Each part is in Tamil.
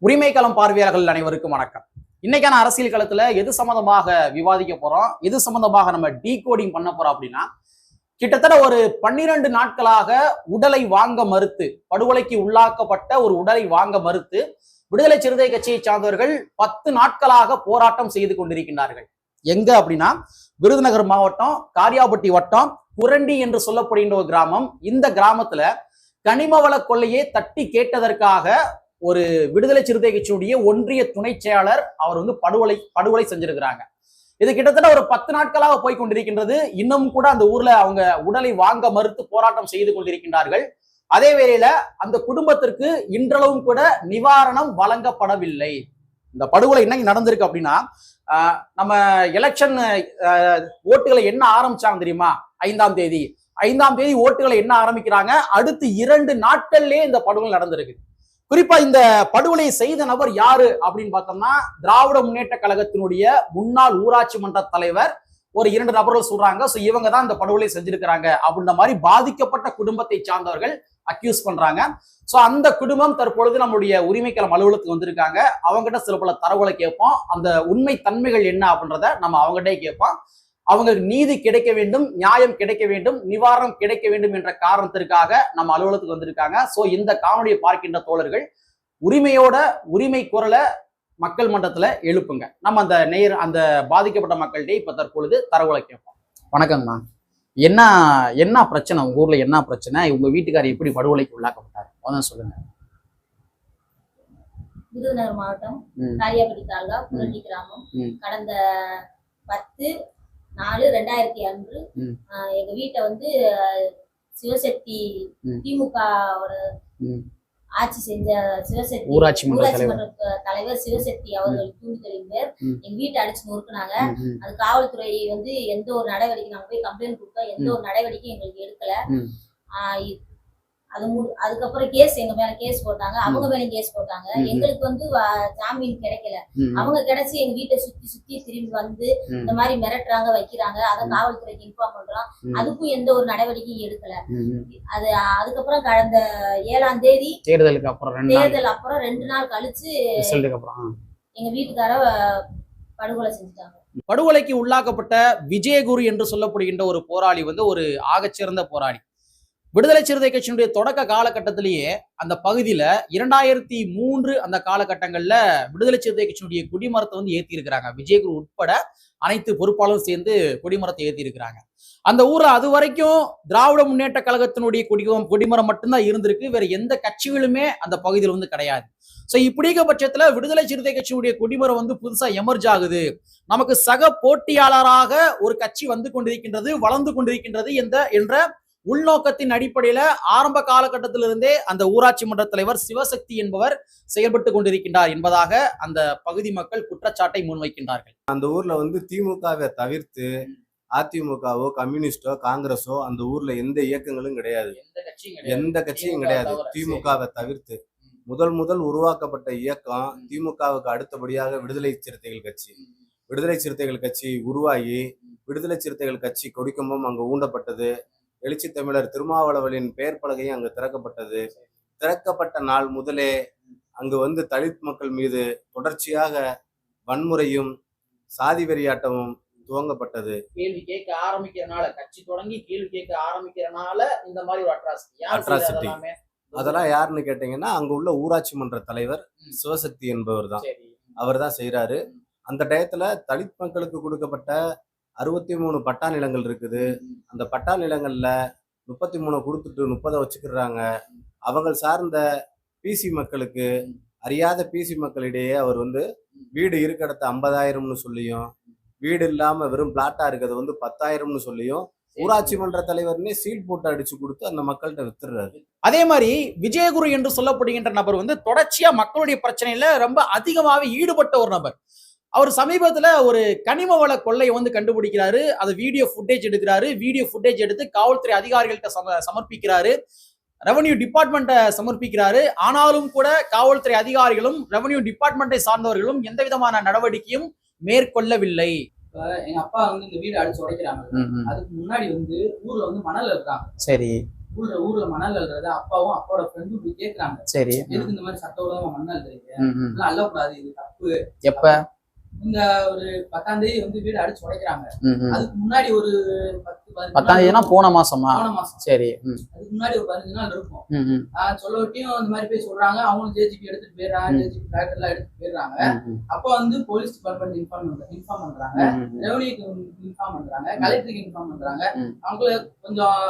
உரிமை களம் பார்வையாளர்கள் அனைவருக்கும் வணக்கம். இன்னைக்கான அரசியல் களத்துல எது சம்பந்தமாக விவாதிக்க போறோம், எது சம்பந்தமாக நம்ம டீகோடிங் பண்ண போறோம் அப்படின்னா, கிட்டத்தட்ட ஒரு 12 நாட்களாக உடலை வாங்க மறுத்து, படுகொலைக்கு உள்ளாக்கப்பட்ட ஒரு உடலை வாங்க மறுத்து விடுதலை சிறுத்தை கட்சியை சார்ந்தவர்கள் 10 நாட்களாக போராட்டம் செய்து கொண்டிருக்கின்றார்கள். எங்க அப்படின்னா, விருதுநகர் மாவட்டம் காரியாபட்டி வட்டம் குரண்டி என்று சொல்லப்படுகின்ற ஒரு கிராமம். இந்த கிராமத்துல கனிமவள கொள்ளையை தட்டி கேட்டதற்காக ஒரு விடுதலை சிறுத்தை கட்சியுடைய ஒன்றிய துணை செயலாளர் அவர் படுகொலை செஞ்சிருக்கிறாங்க. இது கிட்டத்தட்ட ஒரு 10 நாட்களாக போய் கொண்டிருக்கின்றது. இன்னும் கூட அந்த ஊர்ல அவங்க உடலை வாங்க மறுத்து போராட்டம் செய்து கொண்டிருக்கின்றார்கள். அதே வேளையில அந்த குடும்பத்திற்கு இன்றளவும் கூட நிவாரணம் வழங்கப்படவில்லை. இந்த படுகொலை இன்னைக்கு நடந்திருக்கு அப்படின்னா, நம்ம எலெக்ஷன் ஓட்டுகளை என்ன ஆரம்பிச்சாங்க தெரியுமா? 5ஆம் தேதி ஓட்டுகளை என்ன ஆரம்பிக்கிறாங்க. அடுத்து 2 நாட்கள்லயே இந்த படுகொலை நடந்திருக்கு. குறிப்பா இந்த படுகொலையை செய்த நபர் யாரு அப்படின்னு பார்த்தோம்னா, திராவிட முன்னேற்ற கழகத்தினுடைய முன்னாள் ஊராட்சி மன்ற தலைவர் ஒரு 2 நபர்கள் சொல்றாங்க. சோ இவங்க தான் இந்த படுகொலை செஞ்சிருக்கிறாங்க அப்படின்ற மாதிரி பாதிக்கப்பட்ட குடும்பத்தை சார்ந்தவர்கள் அக்யூஸ் பண்றாங்க. சோ அந்த குடும்பம் தற்பொழுது நம்முடைய உரிமைக்களம் அலுவலகத்துக்கு வந்திருக்காங்க. அவங்ககிட்ட சில பல தரவுகளை கேட்போம். அந்த உண்மை தன்மைகள் என்ன அப்படின்றத நம்ம அவங்ககிட்டே கேட்போம். அவங்களுக்கு நீதி கிடைக்க வேண்டும், நியாயம் கிடைக்க வேண்டும், நிவாரணம் கிடைக்க வேண்டும் என்ற காரணத்திற்காக நம்ம அலுவலகத்துக்கு வந்திருக்காங்க. சோ இந்த காணொலியை பார்க்கின்ற தோழர்கள் உரிமையோட உரிமை குரலை மக்கள் மன்றத்துல எழுப்புங்க. நம்ம அந்த பாதிக்கப்பட்ட மக்கள்கிட்ட இப்ப தற்பொழுது தரவுகளை கேட்போம். வணக்கங்கம்மா. என்ன பிரச்சனை உங்க ஊர்ல? என்ன பிரச்சனை? உங்க வீட்டுக்காரர் எப்படி படுகொலைக்கு உள்ளாக்கப்பட்டாரு? அதான் சொல்லுங்க. விருதுநகர் மாவட்டம் காரியாபட்டி தாலுகா குரண்டி கிராமம். கடந்த 10/4/2005 எங்க வீட்டை சிவசக்தி திமுகவோட ஆட்சி செஞ்ச சிவசக்தி ஊராட்சி மன்ற தலைவர் சிவசக்தி அவர்கள் தூண்டுதலின் பேர் எங்க வீட்டை அடிச்சு நொறுக்குனாங்க. அது காவல்துறை எந்த ஒரு நடவடிக்கை, நாங்க போய் கம்ப்ளைண்ட் கொடுத்தோம், எந்த ஒரு நடவடிக்கையும் எங்களுக்கு எடுக்கல. அதுக்கப்புறம் எங்க மேல கேஸ் போட்டாங்க, அவங்க மேல கேஸ் போட்டாங்க. எங்களுக்கு ஜாமீன் கிடைக்கல. அவங்க கிடைச்சி எங்க வீட்டை சுத்தி திரும்பி இந்த மாதிரி மிரட்டுறாங்க, வைக்கிறாங்க. அதை காவல்துறைக்கு இன்ஃபார்ம் பண்றோம். அதுக்கும் எந்த ஒரு நடவடிக்கையும் எடுக்கல. அதுக்கப்புறம் கடந்த 7ஆம் தேதி தேர்தல் அப்புறம் 2 நாள் கழிச்சு எங்க வீட்டுக்கார படுகொலை செஞ்சுட்டாங்க. படுகொலைக்கு உள்ளாக்கப்பட்ட விஜயகுரு என்று சொல்லப்படுகின்ற ஒரு போராளி ஒரு ஆகச்சிறந்த போராளி. விடுதலை சிறுத்தை கட்சியினுடைய தொடக்க காலகட்டத்திலேயே அந்த பகுதியில 2003 அந்த காலகட்டங்கள்ல விடுதலை சிறுத்தை கட்சியினுடைய குடிமரத்தை ஏத்தி இருக்கிறாங்க. விஜயகுரு உட்பட அனைத்து பொறுப்பாளரும் சேர்ந்து குடிமரத்தை ஏத்தி இருக்கிறாங்க. அந்த ஊர்ல அது வரைக்கும் திராவிட முன்னேற்ற கழகத்தினுடைய குடிமரம் மட்டும்தான் இருந்திருக்கு. வேற எந்த கட்சிகளுமே அந்த பகுதியில் கிடையாது. சோ இப்படிக்க பட்சத்துல விடுதலை சிறுத்தை கட்சியுடைய குடிமரம் புதுசா எமர்ஜ் ஆகுது. நமக்கு சக போட்டியாளராக ஒரு கட்சி கொண்டிருக்கின்றது, வளர்ந்து கொண்டிருக்கின்றது என்ற உள்நோக்கத்தின் அடிப்படையில ஆரம்ப காலகட்டத்திலிருந்தே அந்த ஊராட்சி மன்ற தலைவர் சிவசக்தி என்பவர் செயல்பட்டு கொண்டிருக்கின்றார் என்பதாக அந்த பகுதி மக்கள் குற்றச்சாட்டை முன்வைக்கின்றார்கள். அந்த ஊர்ல திமுகவை தவிர்த்து அதிமுகவோ கம்யூனிஸ்டோ காங்கிரஸோ அந்த ஊர்ல எந்த இயக்கங்களும் கிடையாது, எந்த கட்சியும் கிடையாது. திமுகவை தவிர்த்து முதல் உருவாக்கப்பட்ட இயக்கம் திமுகவுக்கு அடுத்தபடியாக விடுதலை சிறுத்தைகள் கட்சி உருவாகி விடுதலை சிறுத்தைகள் கட்சி கொடிக்கம்பம் அங்கு ஊண்டப்பட்டது. எழுச்சி தமிழர் திருமாவளவனின் பெயர் பலகையும் அங்கு திறக்கப்பட்டது. திறக்கப்பட்ட நாள் முதலே அங்கு தலித் மக்கள் மீது தொடர்ச்சியாக வன்முறையும் சாதி வெறியாட்டமும் துவங்கப்பட்டது. கேள்வி கேட்க ஆரம்பிக்கிறனால, கட்சி தொடங்கி கேள்வி கேட்க ஆரம்பிக்கிறனால இந்த மாதிரி ஒரு அட்ராசிட்டி. அதெல்லாம் யாருன்னு கேட்டீங்கன்னா, அங்க உள்ள ஊராட்சி மன்ற தலைவர் சிவசக்தி என்பவர் தான். அவர் தான் செய்யறாரு. அந்த டயத்துல தலித் மக்களுக்கு கொடுக்கப்பட்ட 63 பட்டா நிலங்கள் இருக்குது. அந்த பட்டா நிலங்கள்ல 33 கொடுத்துட்டு 30 வச்சுக்கிறாங்க. அவங்க சார்ந்த பிசி மக்களுக்கு, அறியாத பிசி மக்களிடையே அவர் வீடு இருக்க இடத்த 50,000ன்னு சொல்லியும், வீடு இல்லாம வெறும் பிளாட்டா இருக்கிறது 10,000ன்னு சொல்லியும் ஊராட்சி மன்ற தலைவர்னே சீல் போட்டு அடிச்சு கொடுத்து அந்த மக்கள்கிட்ட வித்துறாரு. அதே மாதிரி விஜயகுரு என்று சொல்லப்படுகின்ற நபர் தொடர்ச்சியா மக்களுடைய பிரச்சனையில ரொம்ப அதிகமாக ஈடுபட்ட ஒரு நபர். அவர் சமீபத்துல ஒரு கனிம வள கொள்ளையை கண்டுபிடிக்கிறாரு. அதை வீடியோ ஃபுட்டேஜ் எடுக்கிறாரு. வீடியோ ஃபுட்டேஜ் எடுத்து காவல்துறை அதிகாரிகள்கிட்ட சமர்ப்பிக்கிறாரு, ரெவன்யூ டிபார்ட்மெண்ட்டை சமர்ப்பிக்கிறாரு. ஆனாலும் கூட காவல்துறை அதிகாரிகளும் ரெவன்யூ டிபார்ட்மெண்ட்டை சார்ந்தவர்களும் எந்த விதமான நடவடிக்கையும் மேற்கொள்ளவில்லை. எங்க அப்பா இந்த வீடு அடிச்சு உடைக்கிறாங்க. அதுக்கு முன்னாடி ஊர்ல மணல் இருக்காங்க. சரி, ஊர்ல மணல் அல்றது அப்பாவும் அப்பாவோட ஃப்ரெண்டும் போய் கேக்குறாங்க. சரி. எதுக்கு இந்த மாதிரி சட்டவிரோதமா மணல் அல்றீங்க, ம், ம். இதெல்லாம் அள்ளக்கூடாது, இது தப்பு. எப்ப? இந்த ஒரு 10ஆம் தேதி வந்து வீடு அடிச்சு உடைக்கிறாங்க. ம், ம். அதுக்கு முன்னாடி ஒரு 10ஆம் தேதினா போன மாசமா? போன மாசம். சரி. ம், அதுக்கு முன்னாடி ஒரு 15 நாள் இருக்கும். ம், ம். சொல்லவட்டியும் இந்த மாதிரி போய் சொல்றாங்க. அவங்களும் ஜேஜிபி எடுத்துட்டு போயிடுறாங்க, ஜேஜிபி டிராக்டர் எல்லாம் எடுத்துட்டு போயிடுறாங்க. ம், ம். அப்ப வந்து போலீஸ் டிபார்ட்மெண்ட் இன்ஃபார்ம் பண்றாங்க, ம், ம். ரெவன்யூக்கு இன்ஃபார்ம் பண்றாங்க, கலெக்டருக்கு இன்ஃபார்ம் பண்றாங்க. ம். அவங்கள கொஞ்சம்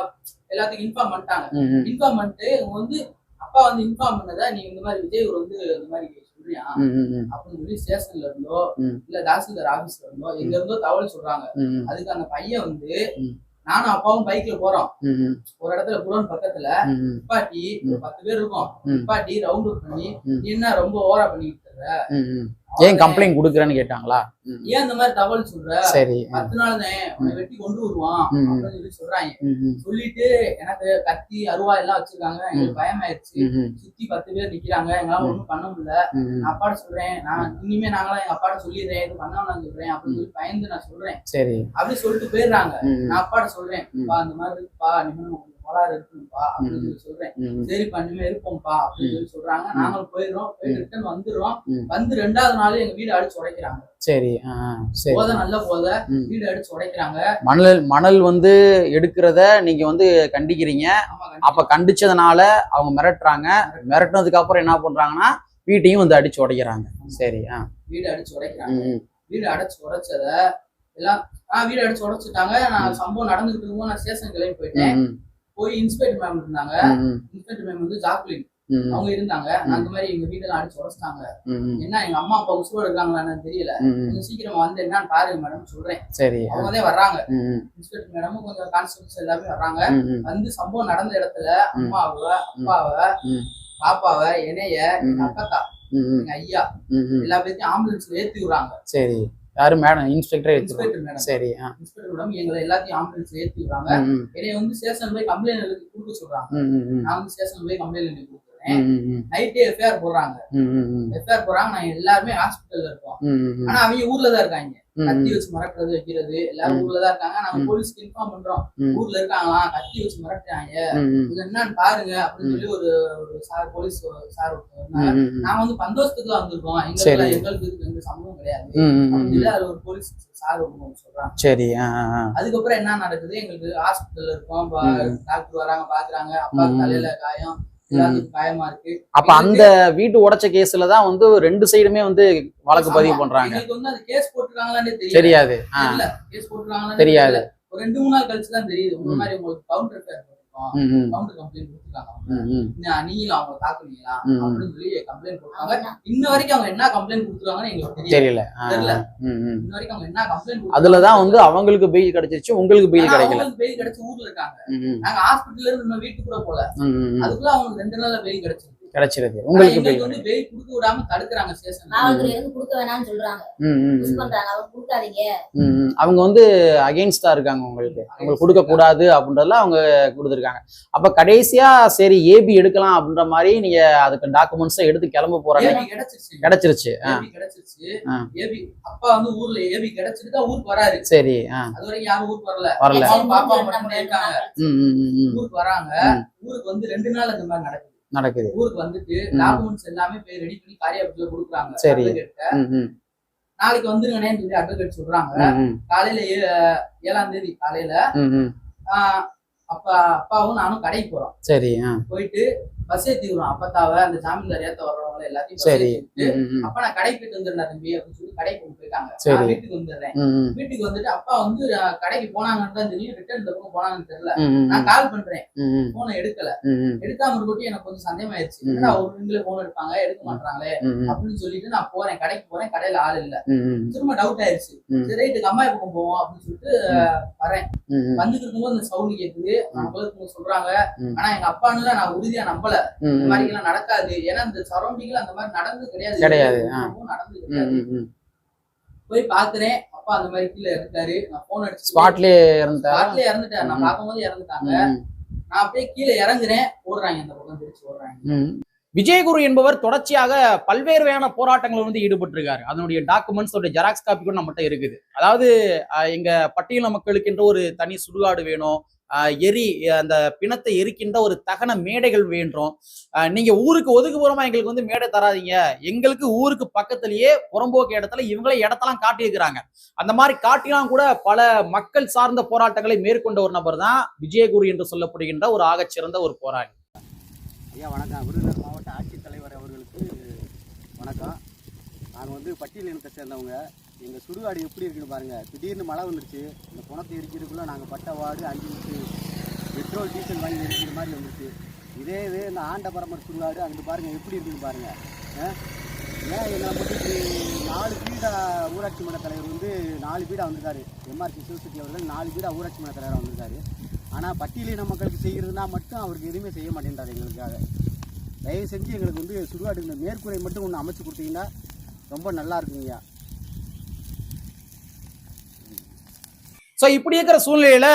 எல்லாத்துக்கும் இன்ஃபார்ம் பண்ணிட்டாங்க. ம், ம். இன்ஃபார்ம் பண்ணிட்டு இவங்க வந்து அப்பா வந்து இன்ஃபார்ம் பண்ணதை நீ இந்த மாதிரி விஜய் வந்து இந்த மாதிரி சொல்றியா ம், ம், ம். அப்படின்னு சொல்லி ஸ்டேஷன்ல இருந்தோ ம். இல்ல தாசில்தார் ஆபீஸ்ல இருந்தோ எங்க இருந்தோ தகவல் சொல்றாங்க. ம், ம். அதுக்கு அந்த பையன் வந்து ம். நானும் அப்பாவும் பைக்ல போறோம். ம், ம். ஒரு இடத்துல குடோன் பக்கத்துல ம், ம். நிப்பாட்டி ஒரு 10 பேர் இருக்கும். ம். நிப்பாட்டி ரவுண்ட் அவுட் பண்ணி ம். நீ என்ன ரொம்ப ஓவரா பண்ணிட்டு இருக்க, ம், ம். ஏன் கம்ப்ளைண்ட் கொடுக்குறேன்னு கேட்டாங்களா? ம். ஏன் இந்த மாதிரி தகவல் சொல்ற, சரி. 10 நாள் தான் உன்னை வெட்டி கொண்டு வருவான் ம். அப்படின்னு சொல்லி சொல்றாங்க. ம், ம். சொல்லிட்டு எனக்கு கத்தி அருவா எல்லாம் வச்சிருக்காங்க. எங்களுக்கு பயமாயிருச்சு. ம், ம். சுத்தி 10 பேர் நிக்கிறாங்க. எங்களால ஒண்ணும் பண்ண முடியல. ம், ம். நான் அப்பாட்ட சொல்றேன், நான் இனிமே நாங்களாம் எங்க அப்பாட்ட சொல்லிடுறேன், இது பண்ண சொல்றேன் அப்படின்னு சொல்லி பயந்து நான் சொல்றேன். சரி. அப்படி சொல்லிட்டு போயிடுறாங்க. ம், ம். நான் அப்பாட்ட சொல்றேன், ம். அந்த மாதிரி இருக்குப்பா, நிமிடம் கோளாறு இருக்குப்பா அப்படின்னு சொல்லி சொல்றேன். ம், ம். சரிப்பா இனிமே இருப்போம்ப்பா அப்படின்னு சொல்லி சொல்றாங்க. நாங்களும் போயிடுறோம். போயிட்டு ரிட்டர்ன் வந்துடுறோம். ம். வந்து 2வது நாள் எங்க வீடு அடிச்சு உடைக்கிறாங்க. சரி. சரி. போத நல்ல போத ம். வீடு அடிச்சு உடைக்கிறாங்க. மணல் வந்து எடுக்கிறத நீங்க வந்து கண்டிக்கிறீங்க. ஆமா, அப்ப கண்டிச்சதுனால அவங்க மிரட்டுறாங்க. மிரட்டினதுக்கு அப்புறம் என்ன பண்றாங்கன்னா வீட்டையும் வந்து அடிச்சு உடைக்கிறாங்க. சரி. வீடு அடிச்சு உடைக்கிறாங்க. ம், ம். வீடு அடைச்சு உடைச்சத எல்லாம் வீடு அடிச்சு உடைச்சிட்டாங்க. நான் சம்பவம் நடந்துகிட்டு இருக்கும்போது நான் ஸ்டேஷன் கிளம்பி போயிட்டேன். ம், போய் இன்ஸ்பெக்டர் மேம் இருந்தாங்க. ம், ம். இன்ஸ்பெக்டர் மேம் வந்து ஜாக்லின் ம், அவங்க இருந்தாங்க. அந்த மாதிரி எங்க வீடெல்லாம் அடிச்சு உடைச்சிட்டாங்க. ம், ம். என்ன எங்க அம்மா அப்பா உசுரோட இருக்காங்களான்னு தெரியல, ம், ம். கொஞ்சம் சீக்கிரமா வந்து என்னன்னு பாருங்க மேடம் சொல்றேன். சரி. அவங்கதான் வர்றாங்க. ம், ம். இன்ஸ்பெக்டர் மேடமும் கொஞ்சம் கான்ஸ்டபிள்ஸ் எல்லாமே வர்றாங்க. ம், ம். வந்து சம்பவம் நடந்த இடத்துல அம்மாவை, ம். அப்பாவை, ம். பாப்பாவை, என்னைய, எங்க ம். அக்கத்தா, ம், ம். எங்க ஐயா ம், ம். எல்லா பேர்த்தையும் ஆம்புலன்ஸ்ல ஏத்தி விடுறாங்க. சரி. யாரு மேடம்? இன்ஸ்பெக்டர் எடுத்துருவாங்க. இன்ஸ்பெக்டர் மேடம் சரி. இன்ஸ்பெக்டர் மேடம் எங்களை எல்லாத்தையும் ஆம்புலன்ஸ்ல ஏத்தி விடுறாங்க. ம், ம். என்னைய வந்து ஸ்டேஷன் போய் கம்ப்ளைண்ட் எழுதி கொடுக்க சொல்றாங்க. ம், ம், ம். நான் வந்து ஸ்டேஷன் போய் கம்ப்ளைண்ட் எழுதி கொடுக்குறேன். ம், ம், ம். நைட்டே எஃப்ஐஆர் போடுறாங்க. ம், ம், ம். எஃப்ஐஆர் போடுறாங்க. நாங்க எல்லாருமே ஹாஸ்பிட்டல்ல இருக்கோம். ம், ம், ம். ஆனா அவங்க ஊர்ல தான் இருக்காங்க. ம், கத்தி ம். வச்சு மிரட்டுறது வைக்கிறது எல்லாரும் ஊர்ல தான் இருக்காங்க. நாங்க போலீஸ்க்கு இன்ஃபார்ம் பண்றோம், ம். ஊர்ல இருக்காங்களா, கத்தி வச்சு மிரட்டுறாங்க, ம், ம். இது என்னன்னு பாருங்க அப்படின்னு சொல்லி ஒரு சார் போலீஸ் சார் இருந்தாங்க. ம், ம். நாங்க வந்து பந்தோஸ்துக்கு தான் வந்திருக்கோம், சரி. எங்களுக்கு இதுக்கு எந்த சம்பவம் கிடையாது ம், ம், அப்படின்னு ம். சொல்லி அது ஒரு போலீஸ் சார் சொல்றாங்க. சரி. அதுக்கப்புறம் என்ன நடக்குது, எங்களுக்கு ஹாஸ்பிட்டல்ல இருக்கோம், ம். டாக்டர் வராங்க பாக்குறாங்க, அப்பாவுக்கு ம். தலையில காயம், எல்லாத்துக்கும் காயமா இருக்கு. அப்ப அந்த வீட்டு உடைச்ச கேஸ்ல தான் வந்து 2 சைடுமே வந்து வழக்கு பதிவு ஆமா, பண்றாங்க. எங்களுக்கு வந்து அது கேஸ் போட்டுருக்காங்களான்னு தெரியாது. தெரியல. கேஸ் போட்டுருக்காங்களான்னு தெரியாது. தெரியல. ஒரு 2-3 நாள் கழிச்சு தான் தெரியுது. இந்த ம். மாதிரி உங்களுக்கு கவுண்டர் ஃபேர் போட்டுருக்கோம், ம், ம். கவுண்டர் கம்ப்ளைண்ட் கொடுத்துருக்காங்க, ம், ம். நீங்களும் அவங்க தாக்குனீங்களா ம். அப்படின்னு சொல்லி கம்ப்ளைண்ட் கொடுத்தாங்க. இன்ன வரைக்கும் அவங்க என்ன கம்ப்ளைண்ட் கொடுத்துருக்காங்கன்னு எங்களுக்கு தெரியல. தெரியல. ம், ம். இன்ன வரைக்கும் அவங்க என்ன கம்ப்ளைண்ட் அதுலதான் வந்து அவங்களுக்கு பெயில் கிடைச்சிருச்சு, உங்களுக்கு பெயில் கிடைக்கல. பெயில் கிடைச்சு ஊர்ல இருக்காங்க. ம், ம். நாங்க ஹாஸ்பிட்டல்ல இருந்து இன்னும் வீட்டுக்கு கூட போல. ம், ம், ம். அதுக்குள்ள அவங்க 2 நாள்ல பெயில் கிடைச்சிருக்கு. கிடைச்சிருது. உங்களுக்கு எங்களுக்கு பெயில் வந்து பெயில் கொடுக்க விடாம தடுக்கிறாங்க ஸ்டேஷன்ல. காவல்துறை வந்து கொடுக்க வேணாம்னு சொல்றாங்க, ம், ம், புஷ் ம். பண்றாங்க, அவங்க கொடுக்காதீங்க. ம், ம். அவங்க வந்து அகைன்ஸ்டா இருக்காங்க உங்களுக்கு கொடுக்க கூடாது அப்படின்றதுல அவங்க கொடுத்துருக்காங்க. அப்ப கடைசியா சரி ஏபி எடுக்கலாம் அப்படின்ற மாதிரி நீங்க அதுக்கு டாக்குமெண்ட்ஸ் எடுத்து கிளம்ப போறாங்க. ஏபி கிடைச்சிருச்சு. கிடைச்சிருச்சு. ஏபி கிடைச்சிருச்சு. ஆ. ஏபி அப்பா வந்து ஊர்ல ஏபி கிடைச்சிட்டு தான் ஊருக்கு வராரு. சரி. அது வரைக்கும் யாரும் ஊருக்கு வரல. வரல. அம்மாவும் பாப்பா மட்டும் இருக்காங்க. ம், ம், ம், ம். ஊருக்கு வராங்க. ம். ஊருக்கு வந்து 2 நாள் அந்த மாதிரி நடக்குது. நடக்குது. ஊருக்கு வந்துட்டு ம். டாக்குமெண்ட்ஸ் எல்லாமே போய் ரெடி பண்ணி காரியாபத்துல கொடுக்குறாங்க. சரி. advocate. ம், ம். நாளைக்கு வந்துருங்கன்னு சொல்லி அட்வொகேட் சொல்றாங்க. ம், ம். காலையில 7ஆம் தேதி காலையில ம், ம். அப்பாவும் நானும் கடைக்கு போறோம். சரி. போயிட்டு பஸ் ஏத்தி விடுறோம். அப்பத்தாவ அந்த ஜாமீன்தார் ஏத்த வர்றவங்க எல்லாத்தையும் bus சரி. ஏத்தி விட்டு, ம், ம். அப்ப நான் கடைக்கு போயிட்டு வந்துடுறேன் தம்பி அப்படின்னு சொல்லி கடைக்கு கொண்டு போயிட்டாங்க. சரி. நான் வீட்டுக்கு வந்துடுறேன். ம், ம். வீட்டுக்கு வந்துட்டு அப்பா வந்து கடைக்கு போனாங்கன்னு தான் தெரியும், ரிட்டர்ன் இந்த பக்கம் போனாங்கன்னு தெரியல. ம், ம். நான் கால் பண்றேன், ம், ம். போனை எடுக்கல. ம், ம். எடுக்காம இருக்கட்டி எனக்கு கொஞ்சம் சந்தேகமாயிருச்சு. ம். என்னடா ஒரு ரிங்ல போன் எடுப்பாங்க, எடுக்க மாட்டாங்களே ம், ம். அப்படின்னு சொல்லிட்டு நான் போறேன், கடைக்கு போறேன், கடையில ஆள் இல்ல. ம், ம். திரும்ப டவுட் ஆயிருச்சு. ம். சரி ரைட்டு அம்மாய் பக்கம் போவோம் அப்படின்னு சொல்லிட்டு வரேன். ம், ம். வந்துட்டு இருக்கும்போது அந்த சவுண்ட் கேக்குது. நான் சொல்றாங்க, ம். ஆனா எங்க அப்பான்னு நான் உறுதியா நம்பல. ம், இந்த ம். மாதிரி எல்லாம் நடக்காது. ஏன்னா இந்த சரௌண்டிங்ல அந்த மாதிரி நடந்து கிடையாது. கிடையாது. நடந்து ம், கிடையாது. ம், ம். போய் பாக்குறேன், அப்பா அந்த மாதிரி கீழே இருக்காரு. நான் போன் அடிச்சு ஸ்பாட்லயே இருந்தா. ஸ்பாட்ல இறந்துட்டாரு. நான் பார்க்கும்போது இறந்துட்டாங்க. நான் அப்படியே கீழே இறங்குறேன், ஓடுறாங்க, அந்த பக்கம் திருச்சி ஓடுறாங்க. விஜயகுரு என்பவர் தொடர்ச்சியாக பல்வேறு வகையான போராட்டங்கள் வந்து ஈடுபட்டிருக்காரு. அதனுடைய டாக்குமெண்ட்ஸ் ஜெராக்ஸ் காப்பி கூட நம்மகிட்ட இருக்குது. அதாவது எங்க பட்டியல மக்களுக்கு என்ற ஒரு தனி சுடுகாடு வேணும், அந்த பிணத்தை எரிக்கின்ற ஒரு தகன மேடைகள் வேண்டும். நீங்க ஊருக்கு ஒதுக்குப்புறமா எங்களுக்கு வந்து மேடை தராதீங்க, எங்களுக்கு ஊருக்கு பக்கத்திலேயே புறம்போக்கு இடத்துல இவங்களே இடத்தெல்லாம் காட்டியிருக்கிறாங்க. அந்த மாதிரி காட்டிலாம் கூட பல மக்கள் சார்ந்த போராட்டங்களை மேற்கொண்ட ஒரு நபர் தான் விஜயகுரு என்று சொல்லப்படுகின்ற ஒரு ஆகச்சிறந்த ஒரு போராளி. ஐயா வணக்கம். விருதுநகர் மாவட்ட ஆட்சித்தலைவர் அவர்களுக்கு வணக்கம். நாங்கள் வந்து பட்டியல் இனத்தை சேர்ந்தவங்க. எங்கள் சுடுகாடு எப்படி இருக்குன்னு பாருங்கள். திடீர்னு மழை வந்துருச்சு. இந்த குணத்தை எரிக்கிறதுக்குள்ளே நாங்கள் பட்ட வார்டு 5 லிட்டரு பெட்ரோல் டீசல் வாங்கி எரிக்கிற மாதிரி வந்துருச்சு. இதே இந்த ஆண்டபரமர் சுடுகாடு அங்கே பாருங்கள் எப்படி இருக்குன்னு பாருங்கள். ஏன் எங்களை மட்டும் 4 பீடா ஊராட்சி மன்ற தலைவர் வந்து 4 பீடா வந்திருக்காரு. எம்ஆர்சி சிவசக்தி அவர்கள் 4 பீடா ஊராட்சி மன்ற தலைவராக வந்திருக்காரு. ஆனால் பட்டியலின மக்களுக்கு செய்கிறதுனா மட்டும் அவருக்கு எதுவுமே செய்ய மாட்டேன்றாரு எங்களுக்காக. தயவு செஞ்சு எங்களுக்கு வந்து சுடுகாடு இந்த மேற்கூரை மட்டும் ஒன்று அமைச்சு கொடுத்தீங்கன்னா ரொம்ப நல்லா இருக்குங்கய்யா. சோ இப்படி இருக்கிற சூழ்நிலையில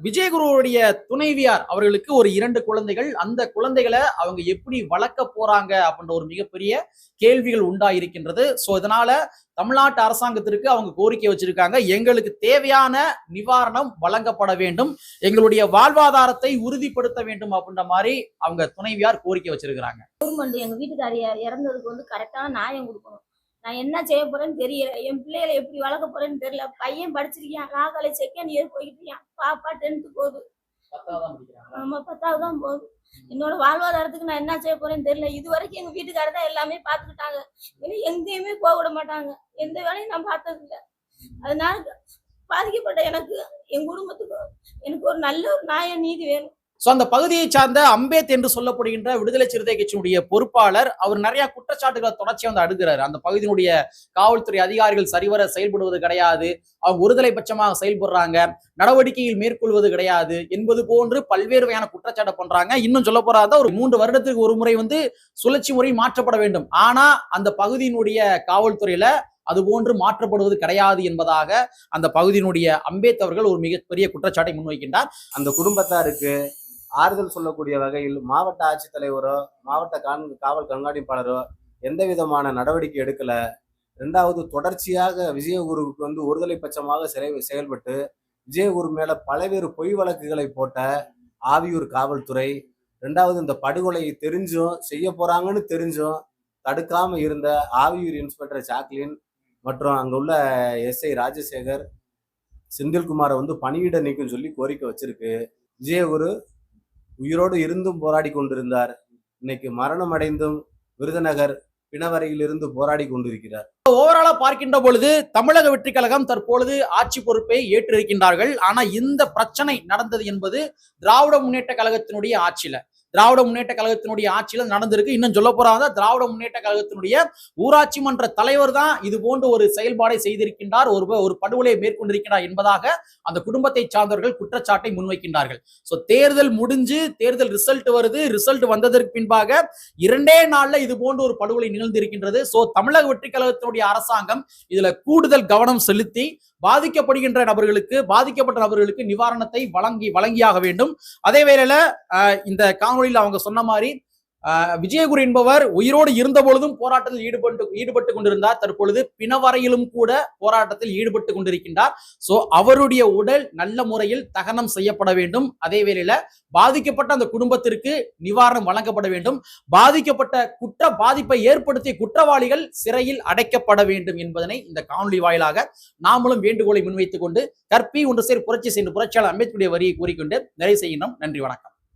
விஜயகுருவுடைய துணைவியார் அவர்களுக்கு ஒரு 2 குழந்தைகள். அந்த குழந்தைகளை அவங்க எப்படி வளர்க்க போறாங்க அப்படின்ற ஒரு மிகப்பெரிய கேள்விகள் உண்டாயிருக்கின்றது. சோ இதனால தமிழ்நாட்டு அரசாங்கத்திற்கு அவங்க கோரிக்கை வச்சிருக்காங்க, எங்களுக்கு தேவையான நிவாரணம் வழங்கப்பட வேண்டும், எங்களுடைய வாழ்வாதாரத்தை உறுதிப்படுத்த வேண்டும் அப்படின்ற மாதிரி அவங்க துணைவியார் கோரிக்கை வச்சிருக்கிறாங்க. கவர்மெண்ட் எங்க வீட்டுக்காரி இறந்ததுக்கு வந்து கரெக்டான நியாயம் கொடுக்கணும். நான் என்ன செய்ய போறேன்னு தெரியல, என் பிள்ளைகளை எப்படி வளர்க்க போறேன்னு தெரியல. பையன் படிச்சிருக்கான், நான் காலேஜ் 2nd இயர் போயிட்டு இருக்கேன். பாப்பா 10th போகுது. ஆமா 10வது தான் போகுது. என்னோட வாழ்வாதாரத்துக்கு நான் என்ன செய்ய போறேன்னு தெரியல. இது வரைக்கும் எங்க வீட்டுக்காரர் தான் எல்லாமே பாத்துக்கிட்டாங்க. இனி எங்கேயுமே போக விட மாட்டாங்க. எந்த வேலையும் நான் பார்த்தது இல்லை. அதனால பாதிக்கப்பட்ட எனக்கு, என் குடும்பத்துக்கும் எனக்கு ஒரு நல்ல ஒரு நியாய நீதி வேணும். சோ அந்த பகுதியை சார்ந்த அம்பேத் என்று சொல்லப்படுகின்ற விடுதலை சிறுத்தை கட்சியினுடைய பொறுப்பாளர் அவர் நிறைய குற்றச்சாட்டுகளை தொடர்ச்சியா வந்து அடுக்கிறாரு. அந்த பகுதியினுடைய காவல்துறை அதிகாரிகள் சரிவர செயல்படுவது கிடையாது, அவங்க ஒருதலை பட்சமாக செயல்படுறாங்க, நடவடிக்கையில் மேற்கொள்வது கிடையாது என்பது போன்று பல்வேறு வகையான குற்றச்சாட்டு பண்றாங்க. இன்னும் சொல்ல போறாத ஒரு 3 வருடத்துக்கு ஒரு முறை வந்து சுழற்சி முறை மாற்றப்பட வேண்டும். ஆனா அந்த பகுதியினுடைய காவல்துறையில அது போன்று மாற்றப்படுவது கிடையாது என்பதாக அந்த பகுதியினுடைய அம்பேத் அவர்கள் ஒரு மிகப்பெரிய குற்றச்சாட்டை முன்வைக்கின்றார். அந்த குடும்பத்தாருக்கு ஆறுதல் சொல்லக்கூடிய வகையில் மாவட்ட ஆட்சித்தலைவரோ மாவட்ட காவல் கண்காணிப்பாளரோ எந்த விதமான நடவடிக்கை எடுக்கல. 2வது தொடர்ச்சியாக விஜயகுருவுக்கு வந்து ஒருதலை பட்சமாக செயல்பட்டு விஜயகுரு மேல பல்வேறு பொய் வழக்குகளை போட்ட ஆவியூர் காவல்துறை, 2வது இந்த படுகொலையை தெரிஞ்சும் செய்ய போறாங்கன்னு தெரிஞ்சும் தடுக்காம இருந்த ஆவியூர் இன்ஸ்பெக்டர் ஜாக்லின் மற்றும் அங்க உள்ள SI ராஜசேகர், செந்தில்குமாரை வந்து பணியிட நீக்கம் சொல்லி கோரிக்கை வச்சிருக்கு. விஜயகுரு உயிரோடு இருந்தும் போராடி கொண்டிருந்தார். இன்னைக்கு மரணம் அடைந்தும் விருதுநகர் பிணவரையில் இருந்து போராடி கொண்டிருக்கிறார். ஓவராலா பார்க்கின்ற பொழுது தமிழக வெற்றி கழகம் தற்பொழுது ஆட்சி பொறுப்பை ஏற்றிருக்கின்றார்கள். ஆனா இந்த பிரச்சனை நடந்தது என்பது திராவிட முன்னேற்ற கழகத்தினுடைய ஆட்சியில நடந்திருக்கு. இன்னும் சொல்ல போறாங்க, திராவிட முன்னேற்ற கழகத்தினுடைய ஊராட்சி மன்ற தலைவர் தான் இது போன்ற ஒரு செயல்பாடை செய்திருக்கின்றார், ஒரு படுகொலையை மேற்கொண்டிருக்கிறார் என்பதாக அந்த குடும்பத்தை சார்ந்தவர்கள் குற்றச்சாட்டை முன்வைக்கின்றார்கள். சோ தேர்தல் முடிஞ்சு தேர்தல் ரிசல்ட் வருது. ரிசல்ட் வந்ததற்கு பின்பாக 2 நாள்ல இது போன்ற ஒரு படுகொலை நிகழ்ந்திருக்கின்றது. சோ தமிழக வெற்றி கழகத்தினுடைய அரசாங்கம் இதுல கூடுதல் கவனம் செலுத்தி பாதிக்கப்பட்ட நபர்களுக்கு நிவாரணத்தை வழங்கியாக வேண்டும். அதே வேளையில இந்த காணொலியில் அவங்க சொன்ன மாதிரி விஜயகுரு என்பவர் உயிரோடு இருந்த பொழுதும் போராட்டத்தில் ஈடுபட்டு கொண்டிருந்தார். தற்பொழுது பிணவரையிலும் கூட போராட்டத்தில் ஈடுபட்டு கொண்டிருக்கின்றார். சோ அவருடைய உடல் நல்ல முறையில் தகனம் செய்யப்பட வேண்டும். அதே வேளையில பாதிக்கப்பட்ட அந்த குடும்பத்திற்கு நிவாரணம் வழங்கப்பட வேண்டும். பாதிக்கப்பட்ட பாதிப்பை ஏற்படுத்திய குற்றவாளிகள் சிறையில் அடைக்கப்பட வேண்டும் என்பதனை இந்த காணொலி வாயிலாக நாமளும் வேண்டுகோளை முன்வைத்துக் கொண்டு கற்பி ஒன்று சேர் புரட்சி செய்து புரட்சியாளர் அம்பேத்கருடைய வரியை கூறிக்கொண்டு நிறைவு செய்கின்றோம். நன்றி, வணக்கம்.